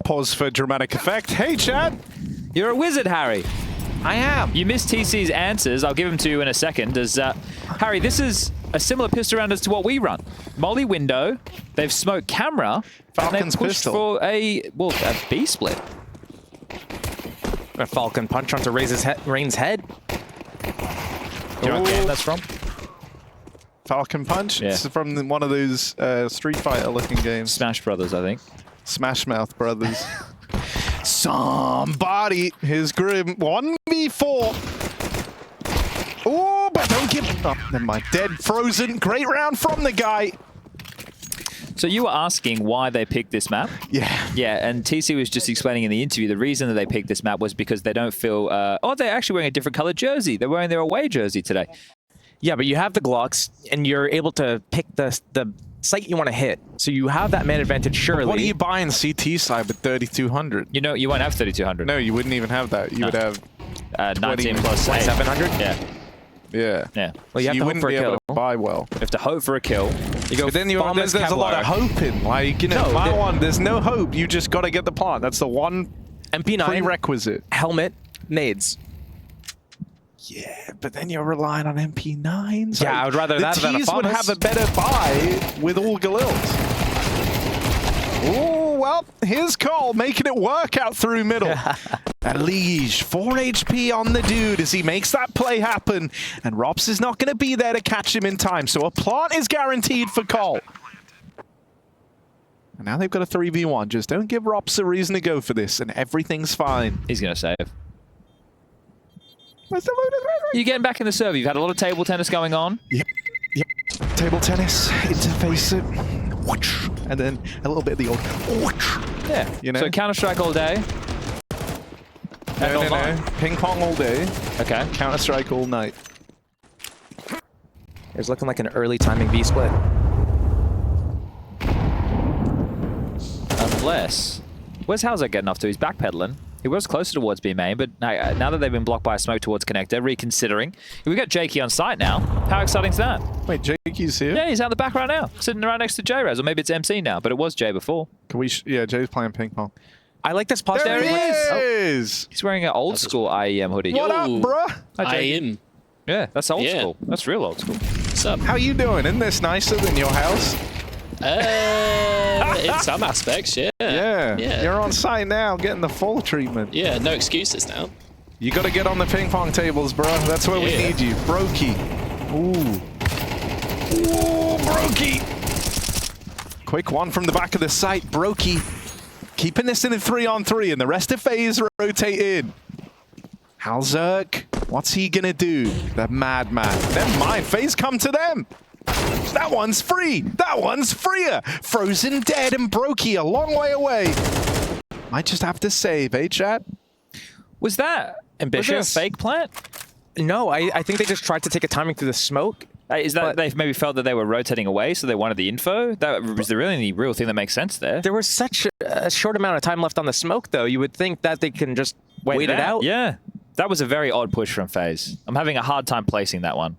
pause for dramatic effect. Hey, Chad. You're a wizard, Harry. I am. You missed TC's answers. I'll give them to you in a second. Harry, this is a similar pistol round as to what we run. Molly window, they've smoked camera, Falcon's and they've pushed pistol. for a B split. A Falcon punch onto Rain's head. Do you know what game that's from? Falcon Punch? Yeah. It's from one of those Street Fighter looking games. Smash Brothers, I think. Smash Mouth Brothers. Somebody, his grim 1v4. Oh, but don't give up. Never mind. Dead, frozen. Great round from the guy. So you were asking why they picked this map? Yeah. Yeah, and TC was just explaining in the interview the reason that they picked this map was because they don't feel... oh, they're actually wearing a different colored jersey. They're wearing their away jersey today. Yeah, but you have the Glocks, and you're able to pick the site you want to hit. So you have that man advantage, surely. What are you buying CT side with 3,200? You know, you won't have 3,200. No, you wouldn't even have that. You would have 19 plus 700? Yeah. Yeah. Yeah. Well, you have to hope wouldn't for a be able kill. to buy well. You have to hope for a kill. You go But then Bombers, there's a lot of Kevlar, hoping. Like, you know, No, mile one, there's no hope. You just got to get the plant. That's the one MP9, prerequisite. helmet, nades. Yeah, but then you're relying on MP9s. Yeah, I would rather that than a The T's would Famas. have a better buy with all Galils. Oh, well, here's Cole making it work out through middle. Lige, 4 HP on the dude as he makes that play happen. And Rops is not going to be there to catch him in time. So a plant is guaranteed for Cole. And now they've got a 3v1. Just don't give Rops a reason to go for this, and everything's fine. He's going to save. Where's the load? You're getting back in the server. You've had a lot of table tennis going on. Yep. Table tennis, interface it, whoosh, and then a little bit of the old whoosh. Yeah. You know? So Counter-Strike all day. No. Ping pong all day, Okay. Counter-Strike all night. It's looking like an early timing B split. Unless... Where's Hauser getting off to? He's backpedaling. He was closer towards B main, but now that they've been blocked by a smoke towards connector, reconsidering. We've got Jakey on site now. How exciting is that? Wait, Jakey's here? Yeah, he's out the back right now, sitting right next to J-Raz, or maybe it's MC now, but it was Jay before. Can we? Yeah, Jay's playing ping pong. I like this posture. There he is! He's wearing an old school IEM hoodie. What up, bruh? Hi, I Jakey. am. Yeah, that's old Yeah. school. That's real old school. What's up? How you doing? Isn't this nicer than your house? In some aspects, yeah. Yeah. Yeah. You're on site now, getting the full treatment. Yeah, no excuses now. You got to get on the ping pong tables, bro. That's where we Yeah. need you. Brokey. Ooh. Ooh, Brokey. Quick one from the back of the site. Brokey keeping this in a 3-on-3, and the rest of FaZe rotate in. Halzerk, what's he going to do? The madman. Never mind. FaZe come to them. That one's free. That one's freer. Frozen dead and Brokey a long way away. Might just have to save, eh, chat? Was that Ambitious? Was there a fake plant? No, I think they just tried to take a timing through the smoke. Is that they maybe felt that they were rotating away, so they wanted the info? That was there really any real thing that makes sense there? There was such a short amount of time left on the smoke, though. You would think that they can just wait it out. Yeah, that was a very odd push from FaZe. I'm having a hard time placing that one.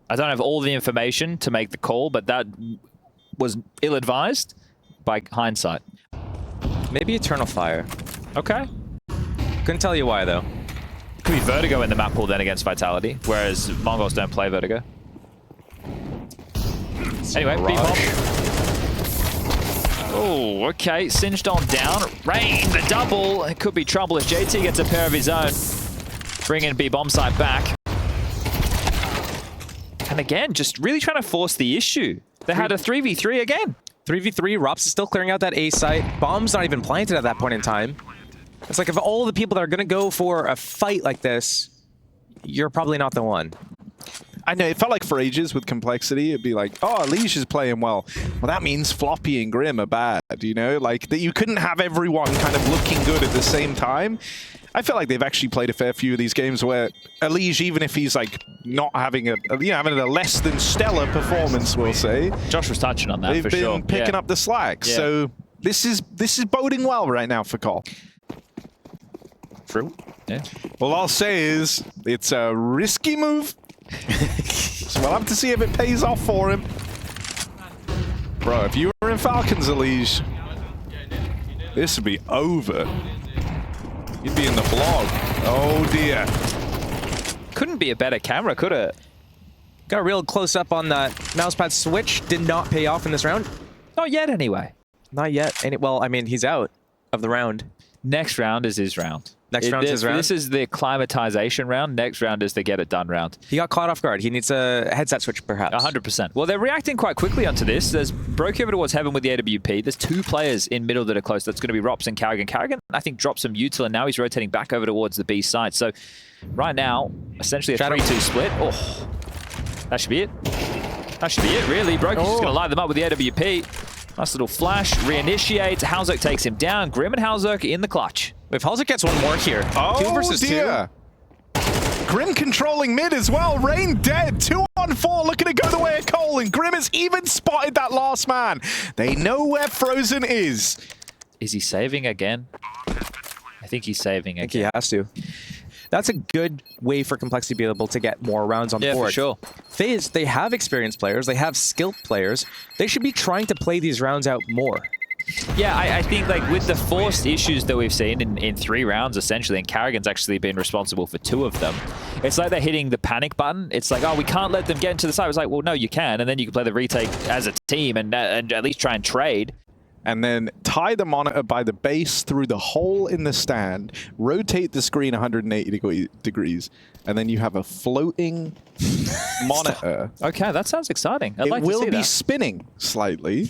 I don't have all the information to make the call, but that was ill-advised by hindsight. Maybe Eternal Fire. Okay. Couldn't tell you why, though. Could be Vertigo in the map pool then against Vitality, whereas Mongols don't play Vertigo. Anyway, B-bomb. Oh, okay. Singed on down. Rain, the double. It could be trouble if JT gets a pair of his own. Bringing B-bomb side back. And again, just really trying to force the issue. They had a 3v3 again. 3v3, Rops is still clearing out that A site. Bomb's not even planted at that point in time. It's like, of all the people that are going to go for a fight like this, you're probably not the one. I know, it felt like for ages with Complexity, it'd be like, oh, Lige is playing well. Well, that means Floppy and Grim are bad, you know? Like, that you couldn't have everyone kind of looking good at the same time. I feel like they've actually played a fair few of these games where Lige, even if he's like not having having a less than stellar performance, we'll say. Josh was touching on that They've for been sure. picking up the slack. Yeah. So this is boding well right now for Cole. True. Yeah. All I'll say is it's a risky move. So we'll have to see if it pays off for him. Bro, if you were in Falcons, Lige, This would be over. You'd be in the blog. Oh dear. Couldn't be a better camera, could it? Got a real close up on that mousepad switch. Did not pay off in this round. Not yet, anyway. Not yet. Well, I mean, he's out of the round. Next round is his round. Next round is his round? This is the climatization round. Next round is the get it done round. He got caught off guard. He needs a headset switch, perhaps. 100%. Well, they're reacting quite quickly onto this. There's Brokey over towards Heaven with the AWP. There's two players in middle that are close. That's going to be Rops and Carrigan. Carrigan, I think, dropped some util, and now he's rotating back over towards the B side. So right now, essentially a 3-2 split. Oh, that should be it. That should be it, really. Brokey's just going to light them up with the AWP. Nice little flash. Reinitiates. Halzerk takes him down. Grim and Halzerk in the clutch. If Halzerk gets one more here. Oh, 2 versus dear. 2. Grim controlling mid as well. Rain dead. 2 on 4. Looking to go the way of Cole. And Grim has even spotted that last man. They know where Frozen is. Is he saving again? I think he's saving again. I think he has to. That's a good way for Complexity to be able to get more rounds on the board. For sure. FaZe, they have experienced players. They have skilled players. They should be trying to play these rounds out more. Yeah, I think like with the forced issues that we've seen in 3 rounds, essentially, and Carrigan's actually been responsible for 2 of them, it's like they're hitting the panic button. It's like, oh, we can't let them get into the side. It's like, well, no, you can. And then you can play the retake as a team and at least try and trade. And then tie the monitor by the base through the hole in the stand, rotate the screen 180 degrees, and then you have a floating monitor. Okay, that sounds exciting. I'd like to see It will be that. spinning slightly.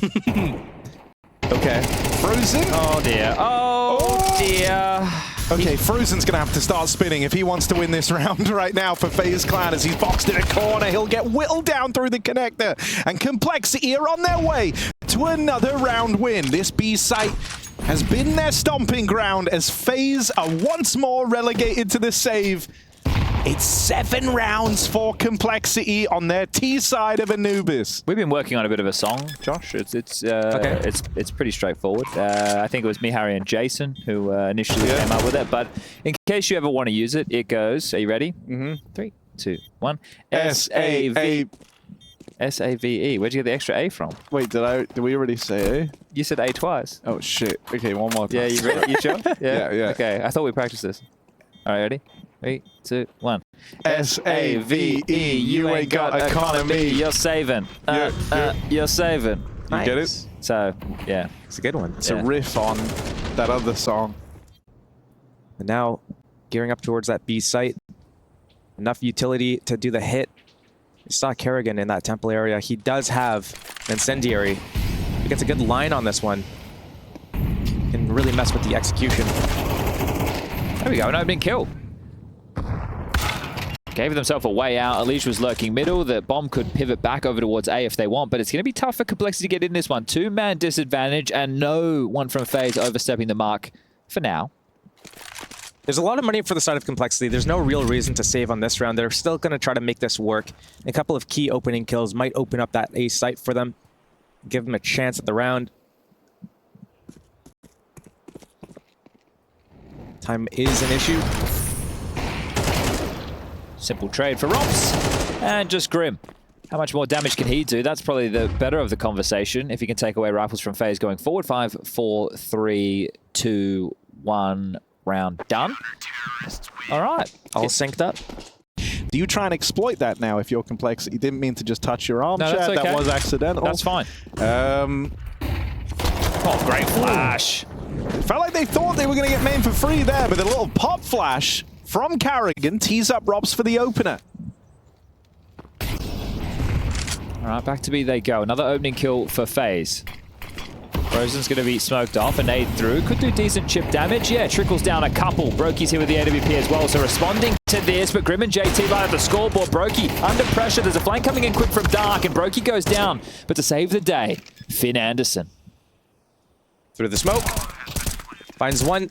Okay, Frozen. Oh dear. Oh dear. Okay, Frozen's going to have to start spinning if he wants to win this round right now for FaZe Clan as he's boxed in a corner. He'll get whittled down through the connector. And Complexity are on their way to another round win. This B site has been their stomping ground as FaZe are once more relegated to the save. It's 7 rounds for Complexity on their T side of Anubis. We've been working on a bit of a song, Josh. It's pretty straightforward. I think it was me, Harry, and Jason who initially came up with it. But in case you ever want to use it, it goes. Are you ready? 3, 2, 1. S-A-V. S-A-V-E. Where'd you get the extra A from? Wait, did we already say A? You said A twice. Oh shit. Okay, one more time. Yeah, you ready? You sure? Yeah. Okay, I thought we practiced this. All right, ready? 3, 2, 1. S-A-V-E. You ain't got economy. You're saving. You're saving. You get it? So, yeah. It's a good one. It's a riff on that other song. And now, gearing up towards that B site. Enough utility to do the hit. We saw Carrigan in that temple area. He does have an incendiary. He gets a good line on this one. Can really mess with the execution. There we go, an opening kill. Gave themselves a way out. Alicia was lurking middle. The bomb could pivot back over towards A if they want, but it's going to be tough for Complexity to get in this one. 2-man disadvantage and no one from FaZe overstepping the mark for now. There's a lot of money for the side of Complexity. There's no real reason to save on this round. They're still going to try to make this work. A couple of key opening kills might open up that A site for them. Give them a chance at the round. Time is an issue. Simple trade for Rops. And just Grim. How much more damage can he do? That's probably the better of the conversation. If he can take away rifles from FaZe going forward. 5, 4, 3, 2, 1. Round done. All right. All synced up. Do you try and exploit that now if you're Complexity? Didn't mean to just touch your arm, no, chat. that's okay. That was accidental. That's fine. Oh, great flash. It felt like they thought they were going to get main for free there, but a little pop flash from Carrigan tees up Robs for the opener. All right, back to B they go. Another opening kill for FaZe. Frozen's going to be smoked off. A nade through. Could do decent chip damage. Yeah, trickles down a couple. Brokey's here with the AWP as well, so responding to this. But Grim and JT light at the scoreboard. Brokey under pressure. There's a flank coming in quick from Dark, and Brokey goes down. But to save the day, Finn Anderson. Through the smoke. Finds one.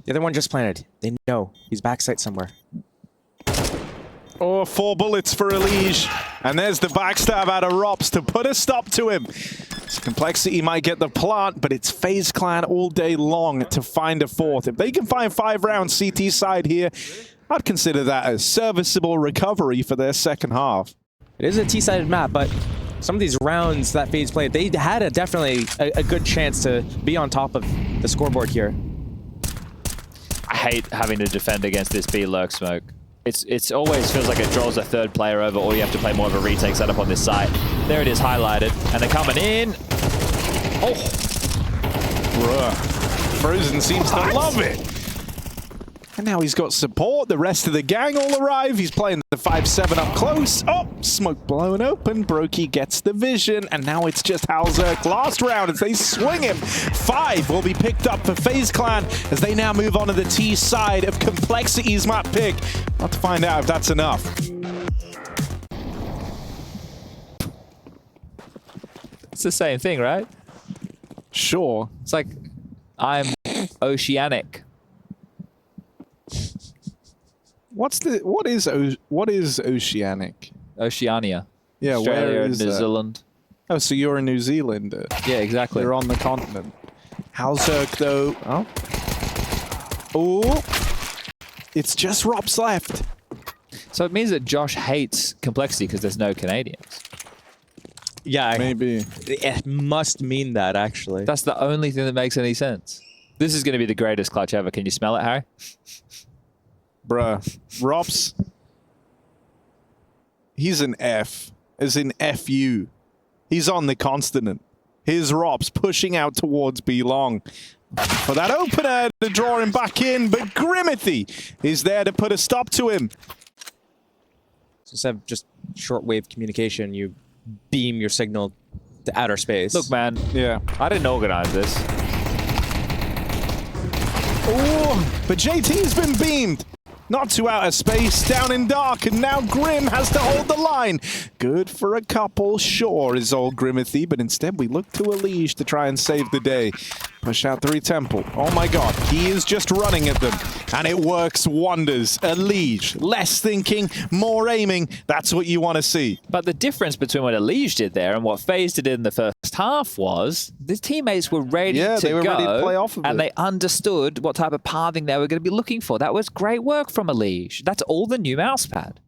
The other one just planted. They know he's backside somewhere. Oh, 4 bullets for Elige. And there's the backstab out of Rops to put a stop to him. So Complexity might get the plant, but it's FaZe Clan all day long to find a 4th. If they can find 5 rounds CT side here, I'd consider that a serviceable recovery for their second half. It is a T-sided map, but some of these rounds that FaZe played, they had definitely a good chance to be on top of the scoreboard here. I hate having to defend against this B lurk smoke. It's always feels like it draws a third player over, or you have to play more of a retake setup on this site. There it is, highlighted, and they're coming in. Oh, Bruh. Frozen seems to love it. And now he's got support. The rest of the gang all arrive. He's playing the 5-7 up close. Oh, smoke blown open. Brokey gets the vision. And now it's just Halzerk last round as they swing him. 5 will be picked up for FaZe Clan as they now move on to the T side of Complexity's map pick. Not to find out if that's enough. it's the same thing, right? Sure. It's like I'm oceanic. What is oceanic? Oceania. Yeah, Australia, where is New that? Zealand. Oh, so you're a New Zealander. Yeah, exactly. You're on the continent. Halzerk, though. Oh. Oh. It's just Rops left. So it means that Josh hates Complexity because there's no Canadians. Yeah, Maybe. it must mean that, actually. That's the only thing that makes any sense. This is going to be the greatest clutch ever. Can you smell it, Harry? Bruh. Rops. He's an F. As in FU. He's on the continent. Here's Rops pushing out towards B-Long. For that opener to draw him back in, but Grimithy is there to put a stop to him. So instead of just shortwave communication, you beam your signal to outer space. Look, man. Yeah. I didn't organize this. Oh, but JT's been beamed. Not to outer space, down in dark, and now Grim has to hold the line. Good for a couple, sure, is old Grimithy, but instead we look to Elige to try and save the day. Push out 3 Temple. Oh my god, he is just running at them, and it works wonders. Elige, less thinking, more aiming, that's what you want to see. But the difference between what Elige did there and what FaZe did in the first half was the teammates were ready to they were go, ready to play off of and it. they understood what type of pathing they were going to be looking for. That was great work from Elige. That's all the new mouse pad.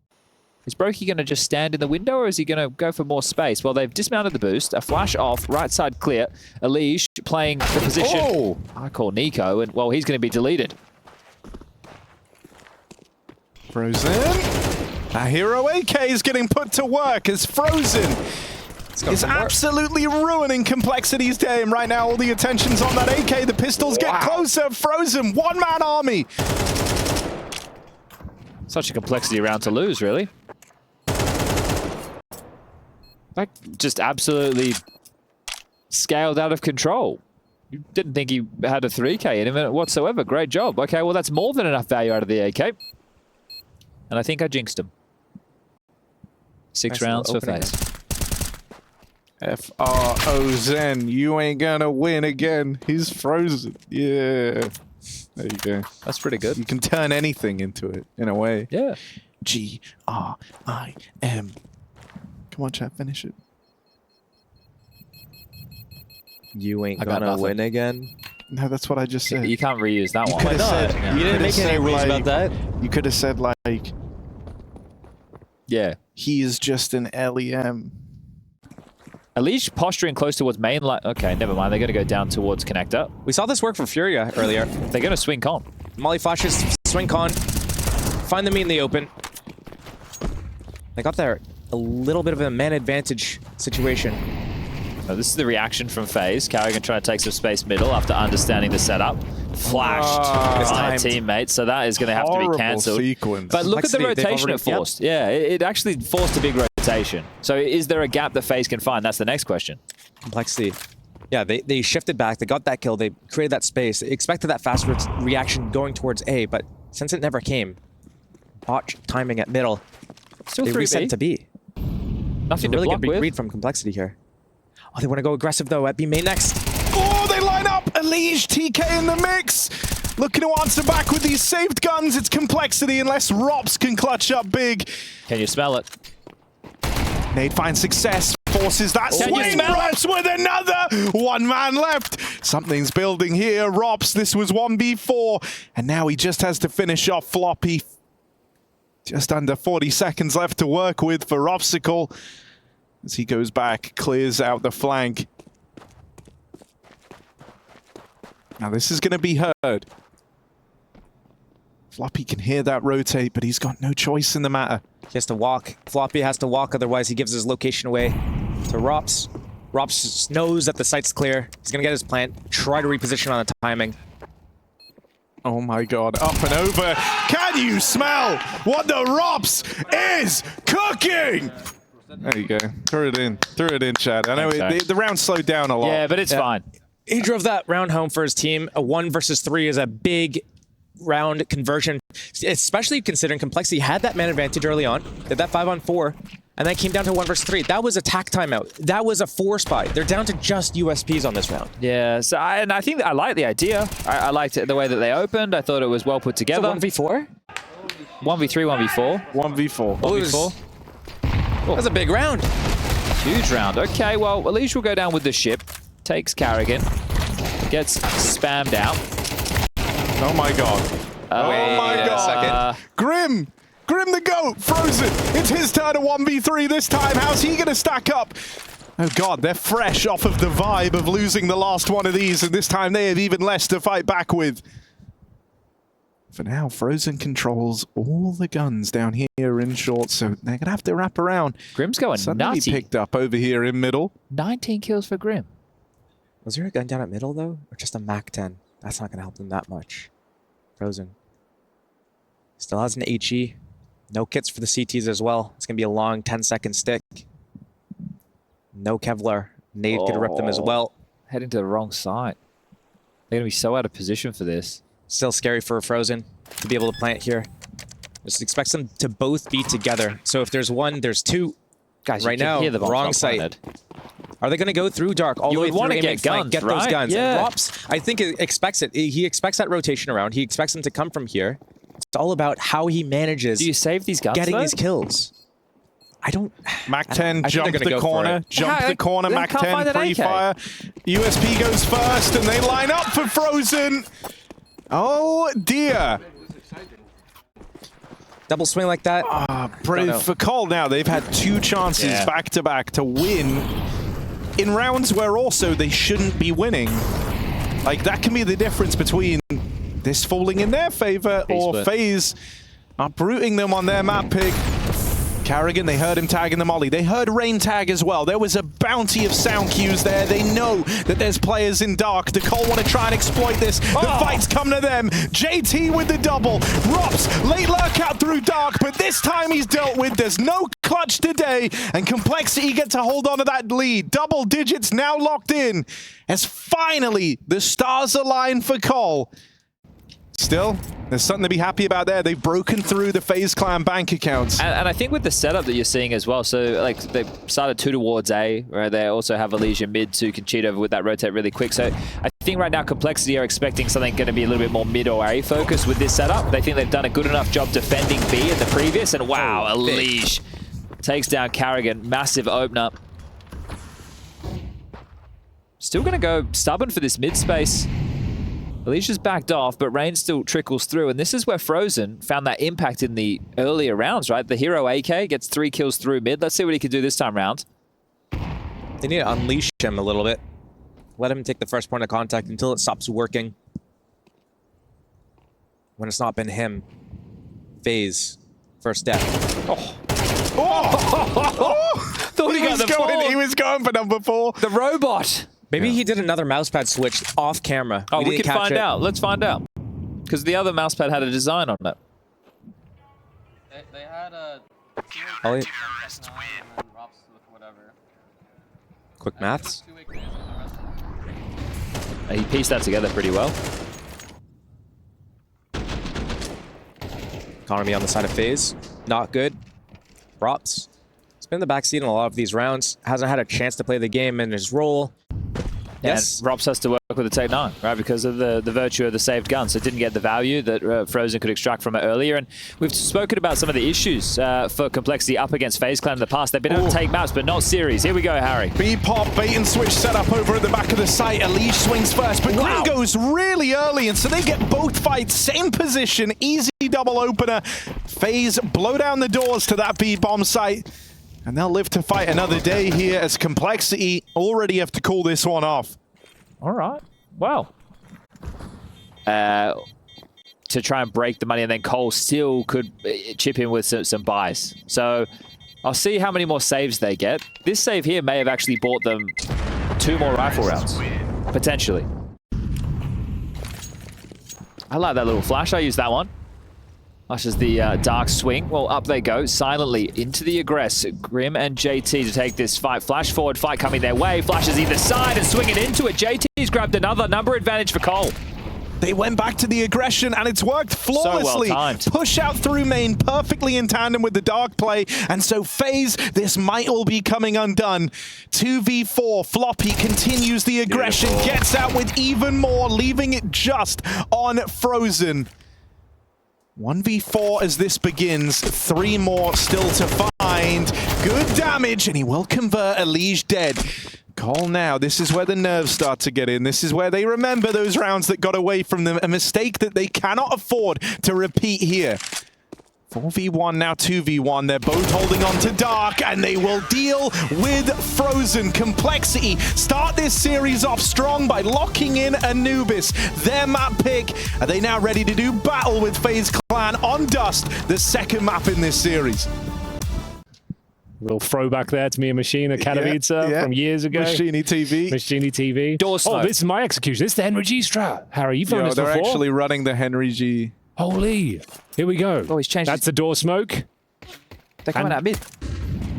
Is Brokey going to just stand in the window, or is he going to go for more space? Well, they've dismounted the boost. A flash off, right side clear. Elige playing the position. Oh! I call Nico, and well, he's going to be deleted. Frozen. Our hero AK is getting put to work as Frozen is absolutely ruining Complexity's game right now. All the attention's on that AK. The pistols get closer. Frozen, one-man army. Such a Complexity round to lose, really. Like, just absolutely scaled out of control. You didn't think he had a 3K in him whatsoever. Great job. Okay, well, that's more than enough value out of the AK. And I think I jinxed him. 6 rounds for FaZe. F-R-O-Zen, you ain't gonna win again. He's frozen. Yeah. There you go. That's pretty good. You can turn anything into it, in a way. Yeah. G-R-I-M. Come on, chat, finish it. You ain't I got gonna nothing. win again. No, that's what I just said. You can't reuse that one. could have said, Yeah. You didn't make any rules about that. You could have said, like, Yeah. he is just an LEM. Elige posturing close towards main line. Okay, never mind. They're going to go down towards connector. We saw this work for Furia earlier. They're going to swing con. Molly flashes, swing con, find the meat in the open. They got there a little bit of a man advantage situation. Oh, this is the reaction from FaZe. Carrigan trying to take some space middle after understanding the setup. Flashed by a teammate, so that is going to have to be cancelled. Sequence. But look at the Complexity, they've rotation it already- forced. Yeah, it actually forced a big rotation. So is there a gap that FaZe can find? That's the next question. Complexity. Yeah, they shifted back. They got that kill. They created that space. They expected that fast reaction going towards A, but since it never came, botch timing at middle. Still They 3B. reset to B. Nothing Really to good block with. read from Complexity here. Oh, they want to go aggressive though at B main next. Oh, they line up! Elige, TK in the mix! Looking to answer back with these saved guns. It's Complexity unless Rops can clutch up big. Can you smell it? Nade finds success, forces that Can you swing. smell it? Rops with another! One man left. Something's building here. Rops, this was 1v4. And now he just has to finish off Floppy. Just under 40 seconds left to work with for Ropsicle. as he goes back, clears out the flank. Now this is going to be heard. Floppy can hear that rotate, but he's got no choice in the matter. He has to walk. Floppy has to walk, otherwise he gives his location away to Rops. Rops knows that the site's clear. He's going to get his plant, try to reposition on the timing. Oh my god, up and over. Can you smell what the Rops is cooking? There you go. Throw it in, Chad. I know the round slowed down a lot. Yeah, but it's fine. He drove that round home for his team. A 1 versus 3 is a big round conversion, especially considering Complexity had that man advantage early on, did that 5-on-4, and then came down to 1 versus 3. That was a tack timeout. That was a force buy. They're down to just USPs on this round. Yeah, so I think I like the idea. I liked it the way that they opened. I thought it was well put together. 1v4? 1v3, 1v4. 1v4. 1v4. That was a big round. Huge round. Okay, well, Elish will go down with the ship. Takes Carrigan. Gets spammed out. Oh my god. Oh my god. Grim the GOAT, Frozen. It's his turn to 1v3 this time. How's he going to stack up? Oh god, they're fresh off of the vibe of losing the last one of these, and this time they have even less to fight back with. For now, Frozen controls all the guns down here in short, so they're going to have to wrap around. Grim's going Suddenly nutty. picked up over here in middle. 19 kills for Grim. Was there a gun down at middle, though? Or just a MAC-10? That's not going to help them that much. Frozen. Still has an HE. No kits for the CTs as well. It's going to be a long 10-second stick. No Kevlar. Nade could rip them as well. Heading to the wrong side. They're going to be so out of position for this. Still scary for Frozen to be able to plant here. Just expects them to both be together. So if there's one, there's two. Guys, right now, hear the wrong site. Are they going to go through dark all the way through? Want to get guns, get right? those guns. Yeah. And Rops, I think, expects it. He expects that rotation around. He expects them to come from here. It's all about how he manages. Do you save these guns? Getting though? these kills. I don't. Mac-10 jumped the corner. Yeah, The corner. Mac-10 pre-fire. USP goes first, and they line up for Frozen. Oh dear. Double swing like that. For Cole now, they've had 2 chances back-to-back to win in rounds where also they shouldn't be winning. Like, that can be the difference between this falling in their favor or FaZe uprooting them on their map pick. Carrigan, they heard him tagging the molly. They heard Rain tag as well. There was a bounty of sound cues there. They know that there's players in dark. Decole want to try and exploit this. The fights come to them. JT with the double. Rops, late lurk out through dark, but this time he's dealt with. There's no clutch today, and Complexity get to hold on to that lead. Double digits now locked in, as finally the stars align for Cole. Still, there's something to be happy about there. They've broken through the FaZe Clan bank accounts. And I think with the setup that you're seeing as well, so like they started 2 towards A, right? They also have Elysia mid to can cheat over with that rotate really quick. So I think right now Complexity are expecting something going to be a little bit more mid or A focus with this setup. They think they've done a good enough job defending B in the previous, and wow, Elysia takes down Carrigan. Massive opener. Still going to go stubborn for this mid space. Alicia's backed off, but Rain still trickles through, and this is where Frozen found that impact in the earlier rounds, right? The hero AK gets 3 kills through mid. Let's see what he can do this time round. They need to unleash him a little bit. Let him take the first point of contact until it stops working. When it's not been him. FaZe. First death. Thought he got the ball. He was going for number 4. The robot. Maybe he did another mousepad switch off camera. Oh, we can find out. Let's find out. Because the other mousepad had a design on it. They had a... Quick maths. He pieced that together pretty well. Economy on the side of FaZe. Not good. Props. He's been in the backseat in a lot of these rounds. Hasn't had a chance to play the game in his role. Yes. And Rops has to work with the Take 9, right? Because of the virtue of the saved gun. So it didn't get the value that Frozen could extract from it earlier. And we've spoken about some of the issues for Complexity up against FaZe Clan in the past. They've been able to take maps, but not series. Here we go, Harry. B-pop, bait and switch setup over at the back of the site. Elish swings first, but Grim goes really early, and so they get both fights. Same position, easy double opener. FaZe blow down the doors to that B-bomb site. And they'll live to fight another day here as Complexity already have to call this one off. All right. Well. To try and break the money, and then Cole still could chip in with some buys. So I'll see how many more saves they get. This save here may have actually bought them 2 more rifle rounds, potentially. I like that little flash. I use that one. Flashes the dark swing. Well, up they go, silently into the aggress. Grim and JT to take this fight. Flash forward fight coming their way. Flashes either side and swinging into it. JT's grabbed another number advantage for Cole. They went back to the aggression, and it's worked flawlessly. So well timed. Push out through main, perfectly in tandem with the dark play. And so FaZe, this might all be coming undone. 2v4, Floppy continues the aggression, gets out with even more, leaving it just on Frozen. 1v4 as this begins, 3 more still to find. Good damage, and he will convert Elige dead. Cole now, this is where the nerves start to get in. This is where they remember those rounds that got away from them. A mistake that they cannot afford to repeat here. 4v1, now 2v1. They're both holding on to Dark, and they will deal with Frozen. Complexity start this series off strong by locking in Anubis. Their map pick. Are they now ready to do battle with FaZe Clan on Dust, the second map in this series? Little throwback there to me and Machina Katowice from years ago. Machini TV. Machini TV. Door smoke. Oh, this is my execution. This is the Henry G strat. Harry, you've done this before. They're actually running the Henry G. Holy. Here we go. Oh, he's changed. That's the door smoke. They're coming out mid.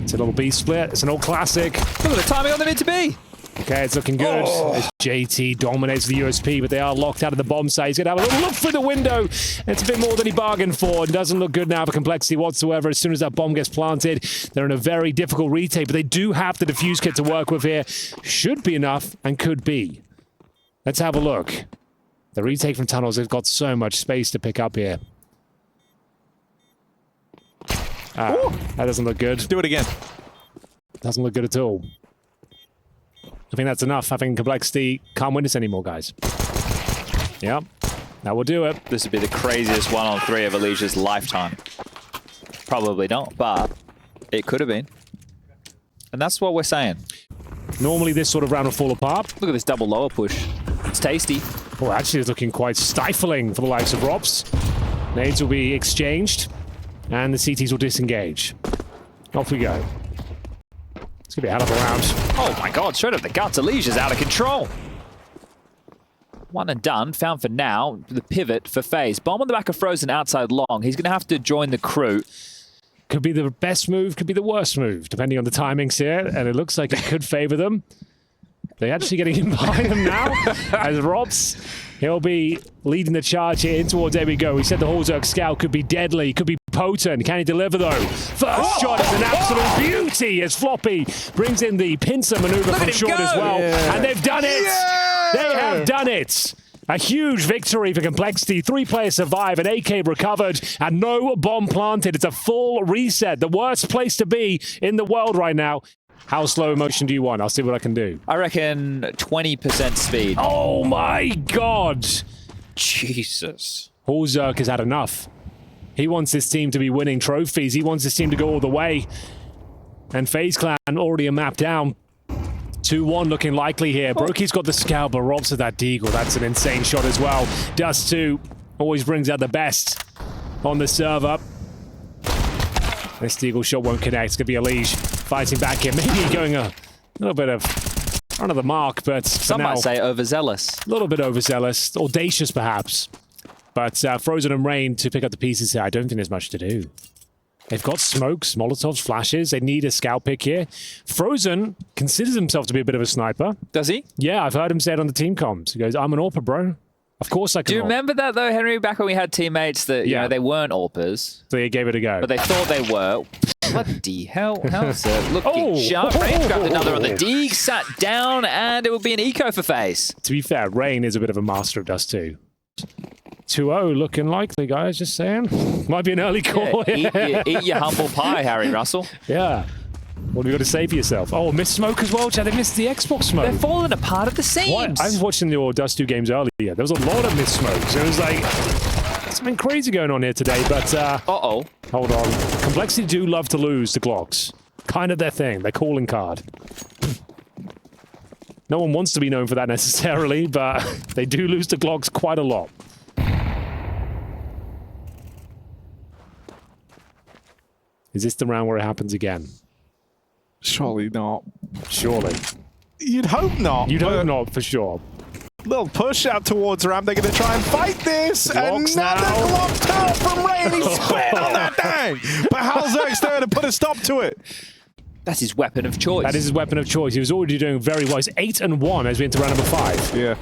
It's a little B split. It's an old classic. Look at the timing on the mid to B. Okay, it's looking good. As JT dominates the USP, but they are locked out of the bomb site. He's going to have a little look through the window. It's a bit more than he bargained for. It doesn't look good now for Complexity whatsoever. As soon as that bomb gets planted, they're in a very difficult retake, but they do have the defuse kit to work with here. Should be enough and could be. Let's have a look. The retake from tunnels has got so much space to pick up here. That doesn't look good. Do it again. Doesn't look good at all. I think that's enough. I think Complexity can't win this anymore, guys. Yep. That will do it. This would be the craziest 1-on-3 of Elige's lifetime. Probably not, but it could have been. And that's what we're saying. Normally this sort of round will fall apart. Look at this double lower push. It's tasty. Oh, actually it's looking quite stifling for the likes of Rops. Nades will be exchanged, and the CTs will disengage. Off we go. It's going to be a hell of a round. Oh my god, straight up the guts. Elige is out of control. One and done. Found for now. The pivot for FaZe. Bomb on the back of Frozen outside long. He's going to have to join the crew. Could be the best move, could be the worst move, depending on the timings here. And it looks like it could favor them. They're actually getting in behind them now. As Robs, he'll be leading the charge here in towards, there we go. We said the Hallzerk scout could be deadly, could be potent. Can he deliver though? First shot is an absolute beauty as Floppy brings in the pincer maneuver from short as well. Yeah. And they've done it! Yeah. They have done it! A huge victory for Complexity. 3 players survive, an AK recovered, and no bomb planted. It's a full reset. The worst place to be in the world right now. How slow motion do you want? I'll see what I can do. I reckon 20% speed. Oh my god! Jesus. Hallzerk has had enough. He wants this team to be winning trophies. He wants this team to go all the way. And FaZe Clan already a map down. 2-1 looking likely here. Brokey's got the scout, but Robs with that deagle. That's an insane shot as well. Dust 2 always brings out the best on the server. This deagle shot won't connect. It's going to be Elige fighting back here. Maybe going a little bit of front of the mark, but some might say overzealous. A little bit overzealous. Audacious, perhaps. But Frozen and Rain to pick up the pieces here. I don't think there's much to do. They've got smokes, Molotovs, flashes. They need a scout pick here. Frozen considers himself to be a bit of a sniper. Does he? Yeah, I've heard him say it on the team comms. He goes, I'm an AWPer, bro. Of course I can. Do you remember that, though, Henry, back when we had teammates that, you know, they weren't AWPers? So they gave it a go. But they thought they were. Bloody hell. How's it looking sharp? Rain grabbed another on the Deeg, sat down, and it will be an eco for FaZe. To be fair, Rain is a bit of a master of Dust 2. 2-0 looking likely, guys, just saying. Might be an early call. Yeah, eat your humble pie, Harry Russell. Yeah. What have you got to say for yourself? Oh, missed smoke as well, Chad. They missed the Xbox smoke. They're falling apart at the seams. What? I was watching your Dust 2 games earlier. There was a lot of missed smokes. It was like something crazy going on here today, but... Uh-oh. Hold on. Complexity do love to lose to Glocks. kind of their thing, their calling card. No one wants to be known for that necessarily, but they do lose to Glocks quite a lot. Is this the round where it happens again? Surely not. Surely. You'd hope not. You'd hope not, for sure. Little push out towards ramp. They're going to try and fight this. Glocks Another now. Glock tower from Rain. He spit on that thing. But Halzerk's there to put a stop to it. That's his weapon of choice. That is his weapon of choice. He was already doing very well. He's 8-1 as we enter round number 5. Yeah.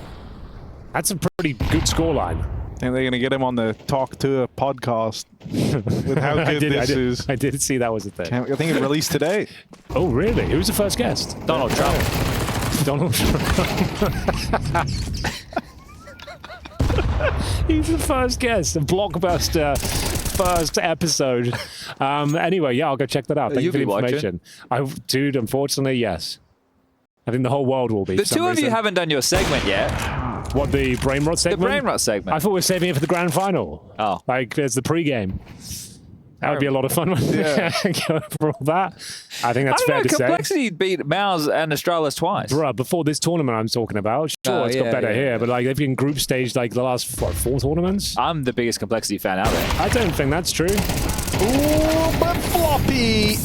That's a pretty good scoreline. I think they're going to get him on the Talk to a podcast with how good this is. I did see that was a thing. I think it released today. Oh, really? Who was the first guest? Donald Trump. Donald Trump. He's the first guest. A blockbuster first episode. Anyway, yeah, I'll go check that out. Thank you for the information. Dude, unfortunately, yes. I think the whole world will be. The two of you haven't done your segment yet. What, the brain rot segment? The brain rot segment. I thought we were saving it for the grand final. Oh. Like, there's the pre-game. That would be a lot of fun. Yeah. Go for all that. I think that's fair to say. Complexity beat Mouse and Astralis twice. Bruh, before this tournament I'm talking about, sure, it's got better here, but like they've been group staged like the last, what, 4 tournaments? I'm the biggest Complexity fan out there. I don't think that's true. Ooh, but Floppy.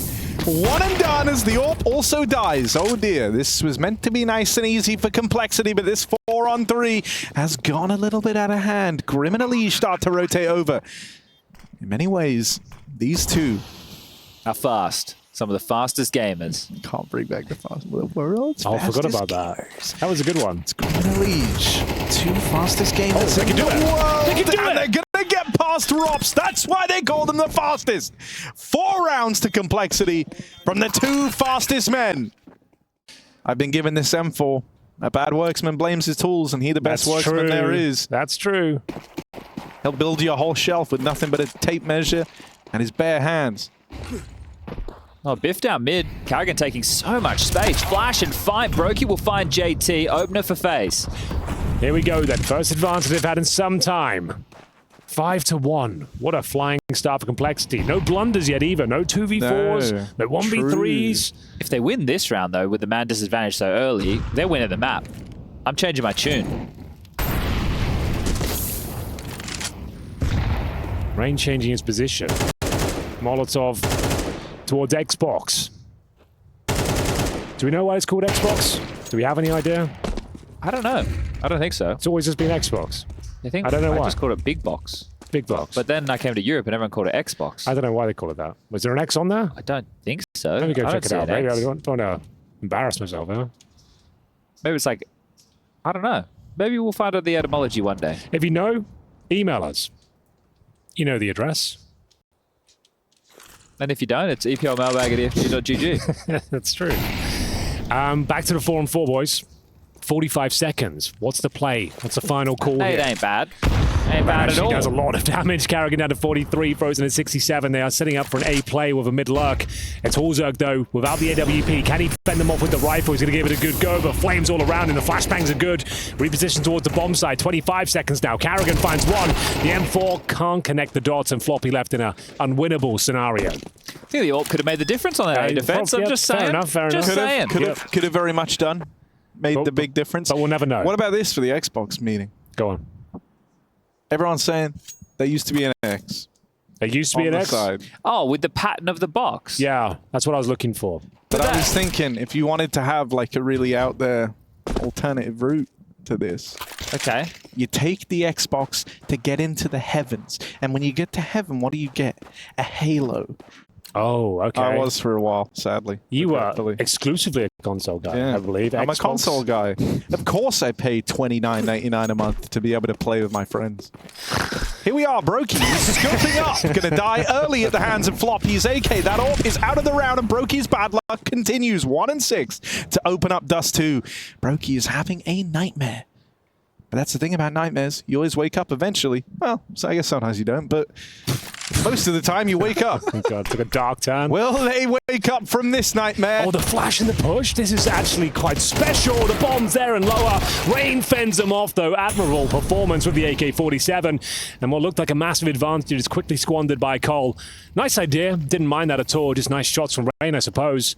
One and done as the AWP also dies. Oh dear, this was meant to be nice and easy for Complexity, but this 4-on-3 has gone a little bit out of hand. Grim and Elige start to rotate over. In many ways, these two are fast. Some of the fastest gamers. Can't bring back the world's I fastest forgot about that. gamers. That was a good one. It's Grim and Elige, 2 fastest gamers they can do in the it. world. They can do and it. they're gonna get past Rops. That's why they call them the fastest. 4 rounds to Complexity from the 2 fastest men. I've been given this M4. A bad worksman blames his tools, and he the best worksman there is. That's true. He'll build you a whole shelf with nothing but a tape measure and his bare hands. Oh, Biff down mid. Karrigan taking so much space. Flash and fight. Brokey will find JT. Opener for FaZe. Here we go then. First advantage they've had in some time. 5-1. What a flying start for Complexity. No blunders yet either. No 2v4s. No 1v3s. If they win this round, though, with the man disadvantage so early, they're winning the map. I'm changing my tune. Rain changing his position. Molotov towards Xbox. Do we know why it's called Xbox? Do we have any idea? I don't know. I don't think so. It's always just been Xbox. I think I don't know why. I just called it Big Box. Big Box. But then I came to Europe and everyone called it Xbox. I don't know why they call it that. Was there an X on there? I don't think so. Let me go I check don't it out. see an Maybe I X. don't want to embarrass myself, huh? Maybe it's like, I don't know. Maybe we'll find out the etymology one day. If you know, email us. You know the address. And if you don't, it's eplmailbag@efg.gg. That's true. Back to the 4-on-4, boys. 45 seconds. What's the play? What's the final call Hey, here? it ain't bad. Ain't bad at Actually all. does a lot of damage. Karrigan down to 43, Frozen at 67. They are setting up for an A play with a mid-lurk. It's Halzerk, though, without the AWP. Can he fend them off with the rifle? He's going to give it a good go, but flames all around, and the flashbangs are good. Reposition towards the bomb side. 25 seconds now. Karrigan finds one. The M4 can't connect the dots, and Floppy left in an unwinnable scenario. I think the AWP could have made the difference on that A defense. I'm just saying. Fair enough, fair enough. Just saying. Could have very much done. Made the big difference. But we'll never know. What about this for the Xbox meeting? Go on. Everyone's saying there used to be an X. There used to be on an the X? side. Oh, with the pattern of the box. Yeah, that's what I was looking for. But I was thinking if you wanted to have like a really out there alternative route to this, Okay. you take the Xbox to get into the heavens. And when you get to heaven, what do you get? A halo. Oh, okay. I was for a while, sadly. You were regretfully. exclusively a console guy, Yeah. I believe. I'm a Xbox. console guy. Of course I pay $29.99 a month to be able to play with my friends. Here we are, Brokey scoping up. Gonna die early at the hands of Floppy's AK. That AWP is out of the round, and Brokey's bad luck continues. 1 and 6 to open up Dust 2. Brokey is having a nightmare. But that's the thing about nightmares. You always wake up eventually. Well, so I guess sometimes you don't, but most of the time you wake up. Oh God, took a dark turn. Will they wake up from this nightmare? Oh, the flash and the push. This is actually quite special. The bomb's there and lower. Rain fends them off, though. Admirable performance with the AK-47. And what looked like a massive advantage is quickly squandered by Cole. Nice idea. Didn't mind that at all. Just nice shots from Rain, I suppose.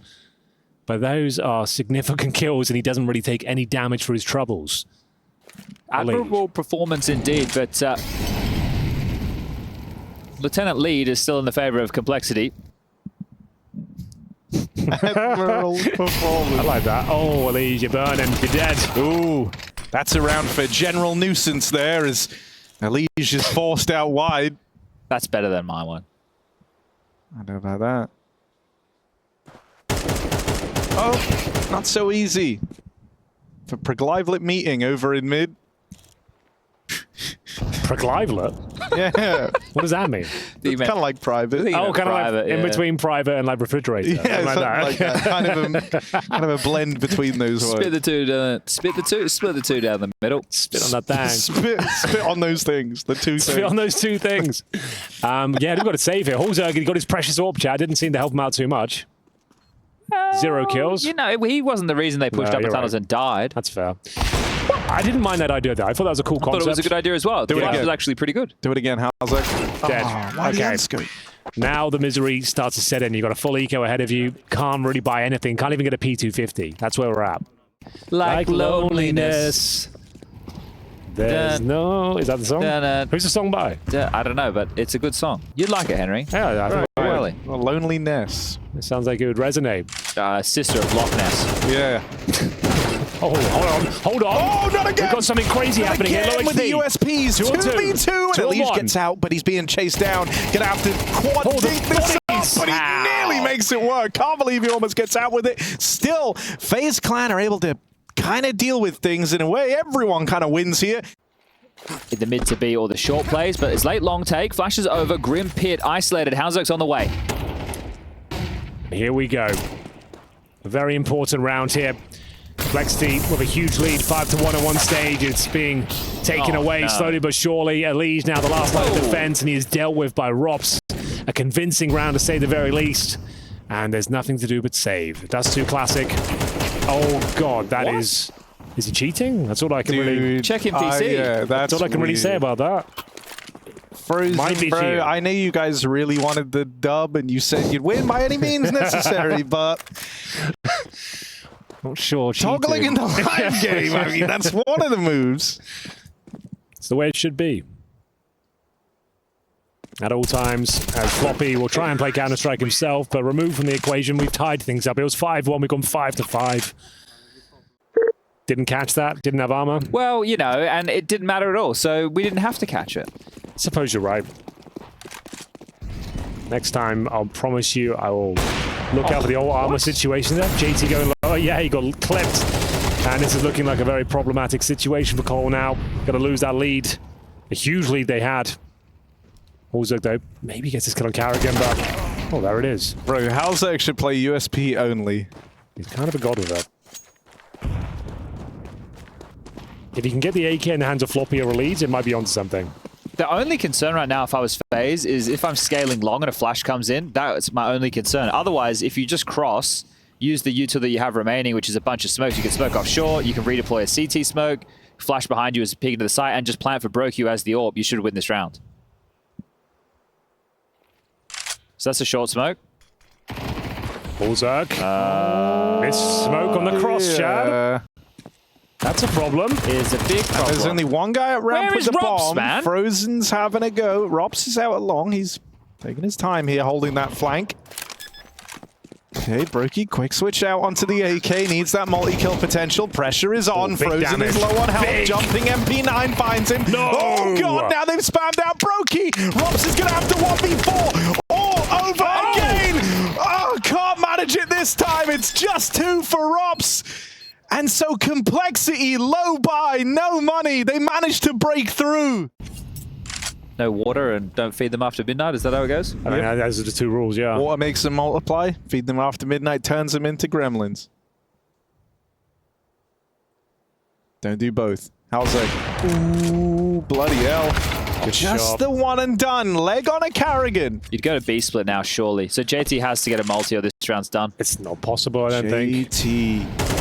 But those are significant kills, and he doesn't really take any damage for his troubles. Admirable performance indeed, but Lieutenant Lead is still in the favor of complexity. Admiral performance. I like that. Oh, Elise, you're burning. You're dead. Ooh, that's around for general nuisance there as Elise is forced out wide. That's better than my one. I know about that. Oh, not so easy. For Preglivlet meeting over in mid. Preglivlet? Yeah. What does that mean? It's kind of like private. Oh, kind of like in yeah. between private and like refrigerator. Yeah, something like that. kind of a blend between those words. Split the two down the middle. Spit on that thing. Spit on those things. The two Spit things. on those two things. Yeah, they've got to save here. Halzerg, he got his precious orb chat. Didn't seem to help him out too much. 0 kills. You know, he wasn't the reason they pushed up the tunnels and died. That's fair. I didn't mind that idea, though. I thought that was a cool I thought concept. it was a good idea as well. The flash was actually pretty good. Do it again, Halzerg. Dead. Why the Okay. unscope? Now the misery starts to set in. You've got a full eco ahead of you. Can't really buy anything. Can't even get a P250. That's where we're at. Like loneliness. There's no... Is that the song? Who's the song by? I don't know, but it's a good song. You'd like it, Henry. Yeah, I think it would. Really? Well, loneliness. It sounds like it would resonate. Sister of Loch Ness. Yeah. Oh, hold on. Oh, not again! We've got something crazy happening here. Again Low with the XP. USPs. 2v2. And Elise gets out, but he's being chased down. Gonna have to quad dig this up, but he nearly makes it work. Can't believe he almost gets out with it. Still, FaZe Clan are able to kind of deal with things in a way. Everyone kind of wins here. In the mid to B or the short plays, but it's late long take. Flashes over. Grim Pit isolated. Halzerg's on the way. Here we go. A very important round here. Complexity with a huge lead, 5-1 at one stage. It's being taken away slowly but surely. Elise now the last line of defense, and he is dealt with by Rops. A convincing round to say the very least. And there's nothing to do but save. Dust 2 classic. Oh God, that is... Is he cheating? That's all I can really... Check in PC. Yeah, That's all I can really say about that. Frozen, Might be bro, cheating. I know you guys really wanted the dub and you said you'd win by any means necessary, but Not sure. toggling in the live game, I mean, that's one of the moves. It's the way it should be. At all times, as Floppy will try and play Counter-Strike himself, but removed from the equation, we've tied things up. It was 5-1, we've gone 5-5. Didn't catch that, didn't have armor. Well, you know, and it didn't matter at all, so we didn't have to catch it. Suppose you're right. Next time, I'll promise you, I will look out for the old armor situation there. JT going low. Yeah, he got clipped. And this is looking like a very problematic situation for Cole now. Got to lose that lead. A huge lead they had. Halzerg, though, maybe gets his kill on Carrigan, but... Oh, there it is. Bro, Halzerg should play USP only. He's kind of a god with that. If he can get the AK in the hands of Floppy or Leeds, it might be onto something. The only concern right now, if I was FaZe, is if I'm scaling long and a flash comes in, that's my only concern. Otherwise, if you just cross, use the util that you have remaining, which is a bunch of smokes. You can smoke offshore, you can redeploy a CT smoke, flash behind you as a peek into the site, and just plant for Broku as the AWP. You should win this round. So that's a short smoke. Halzerg. Missed smoke on the cross, Chad. That's a problem. Is a big problem. There's only one guy at ramp Where with is the Rops, bomb. man? Frozen's having a go. Rops is out at long. He's taking his time here, holding that flank. Okay, Brokey, quick switch out onto the AK. Needs that multi-kill potential. Pressure is on. big Frozen damage. is low on health. Big. Jumping MP9 finds him. No! Oh, God, now they've spammed out Brokey. Rops is going to have to 1v4 all over again. Oh, can't manage it this time. It's just 2 for Rops. And so complexity, low buy, no money. They managed to break through. No water and don't feed them after midnight. Is that how it goes? I mean, those are the 2 rules, yeah. Water makes them multiply. Feed them after midnight, turns them into gremlins. Don't do both. How's that? Ooh, bloody hell. Good Just shot. the one and done. Leg on a Carrigan. You'd go to B split now, surely. So JT has to get a multi or this round's done. It's not possible, I don't think. JT.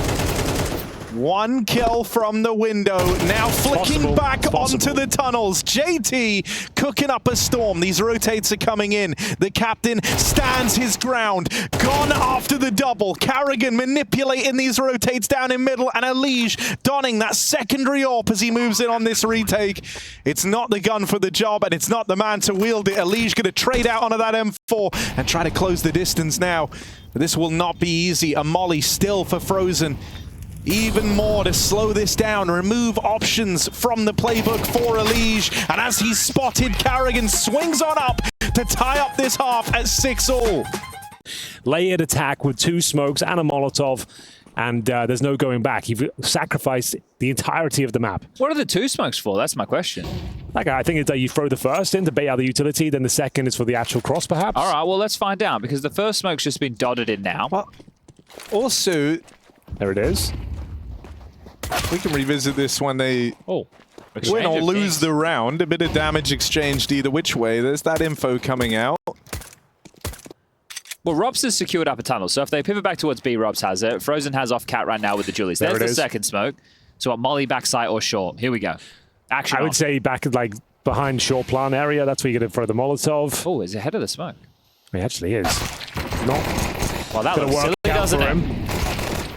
One kill from the window. Now flicking Possible. back Possible. onto the tunnels. JT cooking up a storm. These rotates are coming in. The captain stands his ground. Gone after the double. Carrigan manipulating these rotates down in middle. And Elige donning that secondary AWP as he moves in on this retake. It's not the gun for the job, and it's not the man to wield it. Elige going to trade out onto that M4 and try to close the distance now. But this will not be easy. A molly still for Frozen. Even more to slow this down, remove options from the playbook for Elige. And as he's spotted, Carrigan swings on up to tie up this half at 6-all. Layered attack with 2 smokes and a Molotov, and there's no going back. You've sacrificed the entirety of the map. What are the 2 smokes for? That's my question. Like, I think it's that you throw the first in to bait out the utility, then the second is for the actual cross, perhaps. All right, well, let's find out, because the first smoke's just been dotted in now. Well, also, There it is. we can revisit this when they Oh. win or lose the round. A bit of damage exchanged either which way. There's that info coming out. Well, Robs has secured up a tunnel, so if they pivot back towards B, Robs has it. Frozen has off cat right now with the Julies. There There's it the is. second smoke. So what, Molly backside or short? Here we go. Action I would say back like behind short plan area. That's where you get it for the Molotov. Oh, he's ahead of the smoke. He actually is. Not Well, that going to looks work silly, out doesn't for it? him.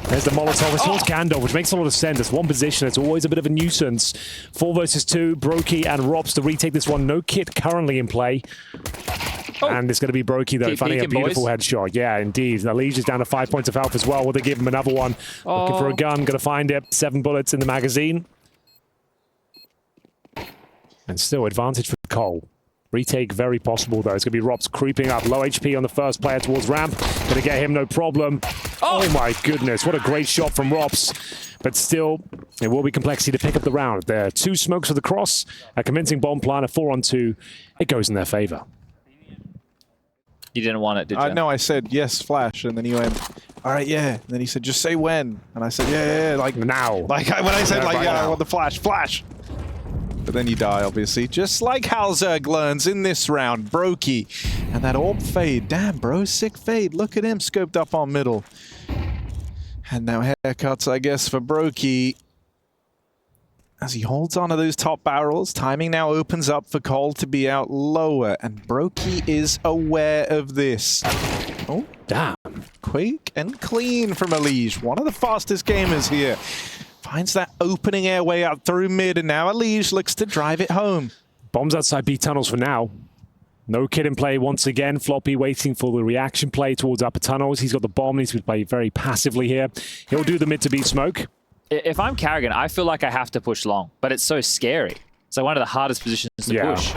There's the Molotov. It's towards Gandalf, which makes a lot of sense. It's one position. It's always a bit of a nuisance. 4 versus 2. Brokey and Robs to retake this one. No kit currently in play. Oh. And it's going to be Brokey, though, Keep finding a peeking, beautiful boys. headshot. Yeah, indeed. Elige is down to 5 points of health as well. Will they give him another one? Looking for a gun. Going to find it. 7 bullets in the magazine. And still advantage for Cole. Retake very possible, though. It's going to be Robs creeping up. Low HP on the first player towards ramp. Going to get him no problem. Oh my goodness. What a great shot from Robs. But still, it will be complexity to pick up the round. There are 2 smokes for the cross. A convincing bomb plan, a 4-on-2. It goes in their favor. You didn't want it, did you? No, I said, yes, flash. And then he went, all right, yeah. And then he said, just say when. And I said, yeah, like Now. Like when I said, Yeah, like, right yeah, I now. want the flash, flash. But then you die, obviously. Just like Halzerg learns in this round. Brokey. And that AWP fade. Damn, bro. Sick fade. Look at him scoped up on middle. And now haircuts, I guess, for Brokey. As he holds onto those top barrels, timing now opens up for Cole to be out lower. And Brokey is aware of this. Oh, Damn. quick and clean from Elige. One of the fastest gamers here. Finds that opening airway out through mid, and now Elige looks to drive it home. Bombs outside B tunnels for now. No kid in play once again. Floppy waiting for the reaction play towards upper tunnels. He's got the bomb. Needs to play very passively here. He'll do the mid to B smoke. If I'm Carrigan, I feel like I have to push long, but it's so scary. It's like one of the hardest positions to push.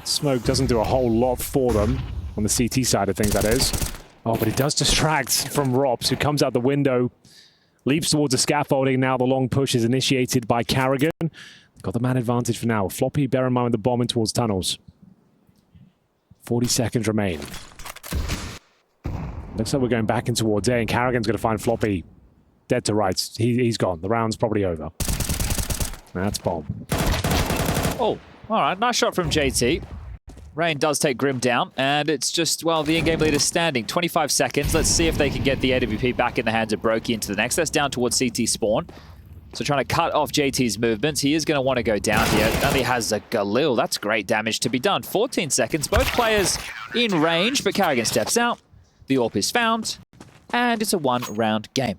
Smoke doesn't do a whole lot for them on the CT side of things, that is. Oh, but it does distract from Robs, who comes out the window, leaps towards the scaffolding. Now the long push is initiated by Carrigan. Got the man advantage for now. Floppy, bear in mind, with the bomb in towards tunnels. 40 seconds remain. Looks like we're going back in towards A, and Carrigan's going to find Floppy dead to rights. He's gone. The round's probably over. That's bomb. Oh, all right. Nice shot from JT. Rain does take Grim down, and it's just, well, the in-game leader's standing. 25 seconds. Let's see if they can get the AWP back in the hands of Brokey into the next. That's down towards CT spawn. So trying to cut off JT's movements. He is going to want to go down here. Only has a Galil. That's great damage to be done. 14 seconds. Both players in range, but Carrigan steps out. The AWP is found, and it's a 1-round game.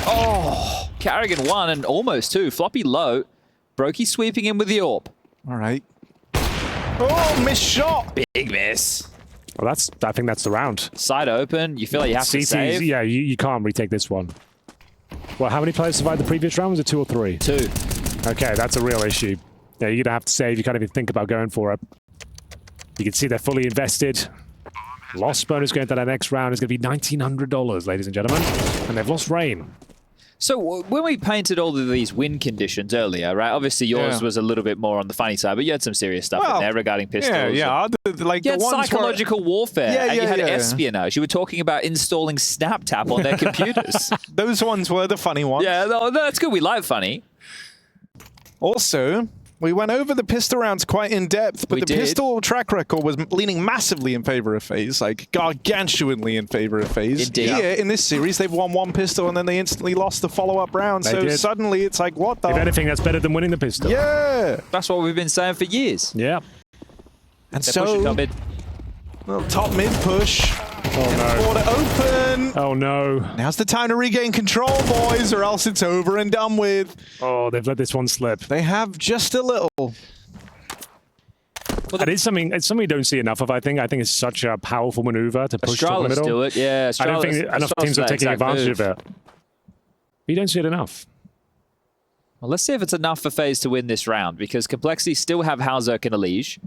Oh, Carrigan 1 and almost 2. Floppy low. Brokey sweeping in with the AWP. All right. Oh, missed shot. Big miss. Well, I think that's the round. Side open. You feel like you have to CTs, save? yeah, you can't retake this one. Well, how many players survived the previous round? Was it 2 or 3? 2. Okay, that's a real issue. Yeah, you're going to have to save. You can't even think about going for it. You can see they're fully invested. Lost bonus going to that next round is going to be $1,900, ladies and gentlemen. And they've lost Rain. So when we painted all of these win conditions earlier, right? Obviously yours was a little bit more on the funny side, but you had some serious stuff in there regarding pistols. Like You the had ones psychological warfare, and you had espionage. You were talking about installing SnapTap on their computers. Those ones were the funny ones. Yeah, no, that's good. We like funny. Also, we went over the pistol rounds quite in depth, but the pistol track record was leaning massively in favor of FaZe, like gargantuanly in favor of FaZe. Indeed. Here, in this series, they've won one pistol and then they instantly lost the follow-up round. So suddenly it's like, what the? If anything, that's better than winning the pistol. Yeah. That's what we've been saying for years. Yeah. And They're so, pushing top mid. Well, top mid push. Oh no. Border open. Oh no. Now's the time to regain control, boys, or else it's over and done with. Oh, they've let this one slip. They have just a little. Well, it's something you don't see enough of, I think. I think it's such a powerful maneuver to push top the middle. do it, yeah. I don't think enough teams are taking advantage of it. But you don't see it enough. Well, let's see if it's enough for FaZe to win this round, because Complexity still have Halzerk and Elige,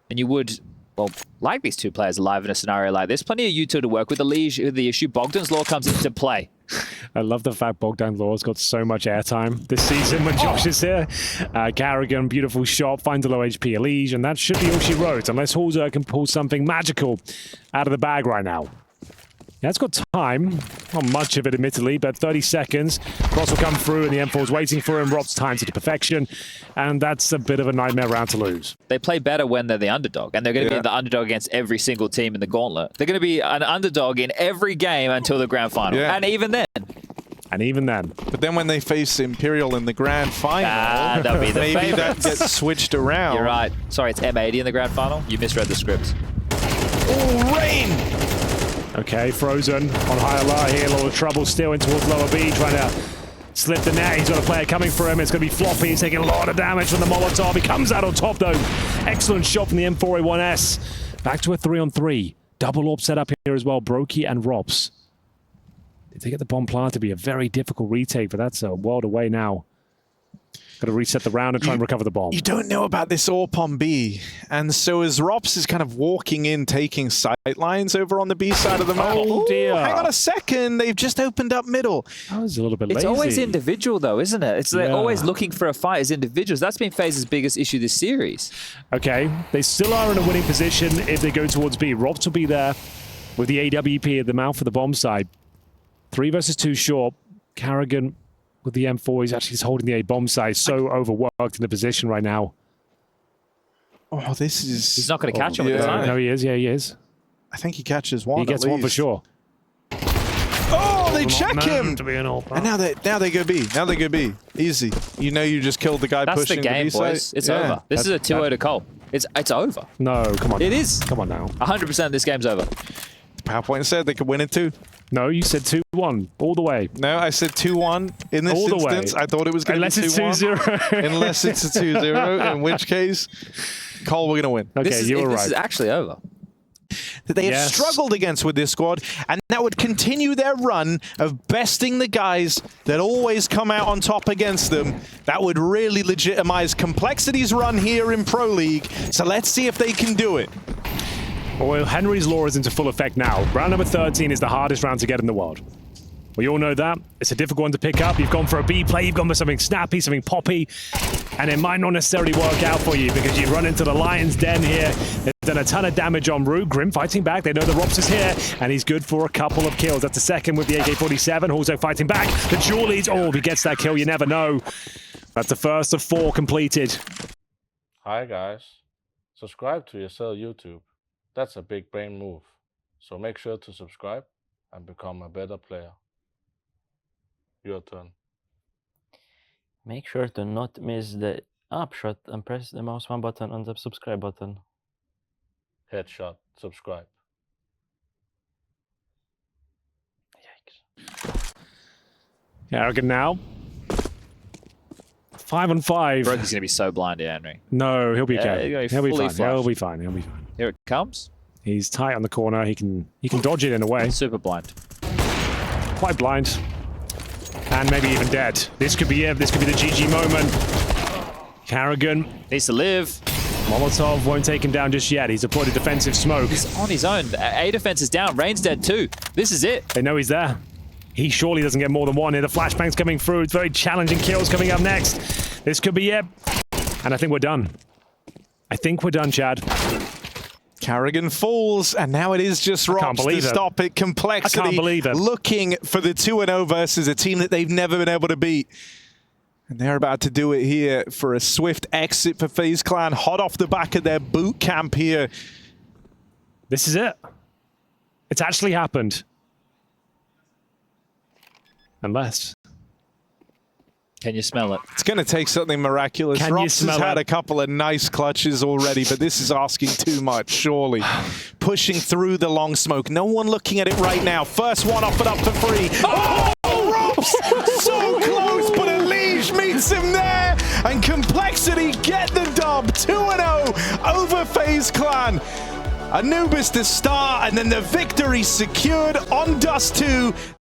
and you would, well, like these two players alive in a scenario like this. Plenty of U2 to work with. Elige, the issue, Bogdan's Law comes into play. I love the fact Bogdan Law's got so much airtime this season when Josh is here. Carrigan, beautiful shot, finds a low HP Elige, and that should be all she wrote, unless Halzer can pull something magical out of the bag right now. Yeah, it's got time. Not much of it, admittedly, but 30 seconds. Cross will come through, and the M4's waiting for him. Rob's times it to perfection, and that's a bit of a nightmare round to lose. They play better when they're the underdog, and they're going to be the underdog against every single team in the gauntlet. They're going to be an underdog in every game until the grand final, and even then. And even then. But then when they face Imperial in the grand final, they'll be the maybe favorites. that gets switched around. You're right. Sorry, it's M80 in the grand final. You misread the script. Oh, rain! Okay, Frozen on high alert here. A lot of trouble still in towards lower B, trying to slip the net. He's got a player coming for him. It's going to be Floppy. He's taking a lot of damage from the Molotov. He comes out on top, though. Excellent shot from the M4A1S. Back to a 3-on-3. Double AWP set up here as well. Brokey and Robs. If they get the bomb plant, to be a very difficult retake, but that's a world away now. Got to reset the round and try and recover the bomb. You don't know about this AWP on B, and so as Rops is kind of walking in, taking sight lines over on the B side of the map. Oh dear! Hang on a second, they've just opened up middle. That was a little bit lazy. It's always individual, though, isn't it? It's they're always looking for a fight as individuals. That's been FaZe's biggest issue this series. Okay, they still are in a winning position if they go towards B. Robs will be there with the AWP at the mouth for the bomb side. 3 versus 2 short. Carrigan with the M4, he's actually just holding the A bomb side. So overworked in the position right now. Oh, this is... He's not going to catch him at the time. No, he is. Yeah, he is. I think he catches one. He gets one for sure. Oh, they check him! And now they go B. Now they go B. Easy. You know you just killed the guy pushing the B side. That's the game, boys. It's over. This is a 2-0 to Cole. It's over. No, come on. It is. Come on now. 100% this game's over. PowerPoint said they could win it too. No, you said 2-1 all the way. No, I said 2-1 in this instance. I thought it was going to be 2-1. Unless it's 2-0. Unless it's a 2-0, in which case, Cole, we're going to win. Okay, you were right. This is actually over. That they have struggled against with this squad, and that would continue their run of besting the guys that always come out on top against them. That would really legitimize Complexity's run here in Pro League. So let's see if they can do it. Well, Henry's Law is into full effect now. Round number 13 is the hardest round to get in the world. We all know that. It's a difficult one to pick up. You've gone for a B play, you've gone for something snappy, something poppy, and it might not necessarily work out for you because you've run into the Lion's Den here. They've done a ton of damage on route. Grim fighting back. They know the Rops is here, and he's good for a couple of kills. That's a second with the AK-47. Also fighting back. The dual leads. Oh, if he gets that kill, you never know. That's the first of 4 completed. Hi, guys. Subscribe to ESL YouTube. That's a big brain move. So make sure to subscribe and become a better player. Your turn. Make sure to not miss the upshot and press the mouse 1 button on the subscribe button. Headshot. Subscribe. Yikes. Carrigan now. 5-on-5. Brokey's going to be so blind here, Henry. No, he'll be okay. He'll be fine. flushed. He'll be fine. He'll be fine. Here it comes. He's tight on the corner. He can dodge it in a way. Super blind. Quite blind. And maybe even dead. This could be it. This could be the GG moment. Carrigan needs to live. Molotov won't take him down just yet. He's deployed a defensive smoke. He's on his own. A defense is down. Rain's dead too. This is it. They know he's there. He surely doesn't get more than one here. The flashbang's coming through. It's very challenging kills coming up next. This could be it. And I think we're done. I think we're done, Chad. Carrigan falls, and now it is just Robs to stop it. Complexity I can't believe it. Looking for the 2-0 versus a team that they've never been able to beat. And they're about to do it here for a swift exit for FaZe Clan, hot off the back of their boot camp here. This is it. It's actually happened. Unless. Can you smell it? It's going to take something miraculous. Can you Robs has smell had it? a couple of nice clutches already, but this is asking too much, surely. Pushing through the long smoke. No one looking at it right now. First one offered up for free. Oh, Robs! So close, but Elige meets him there. And Complexity get the dub. 2-0 over FaZe Clan. Anubis to start, and then the victory secured on Dust 2.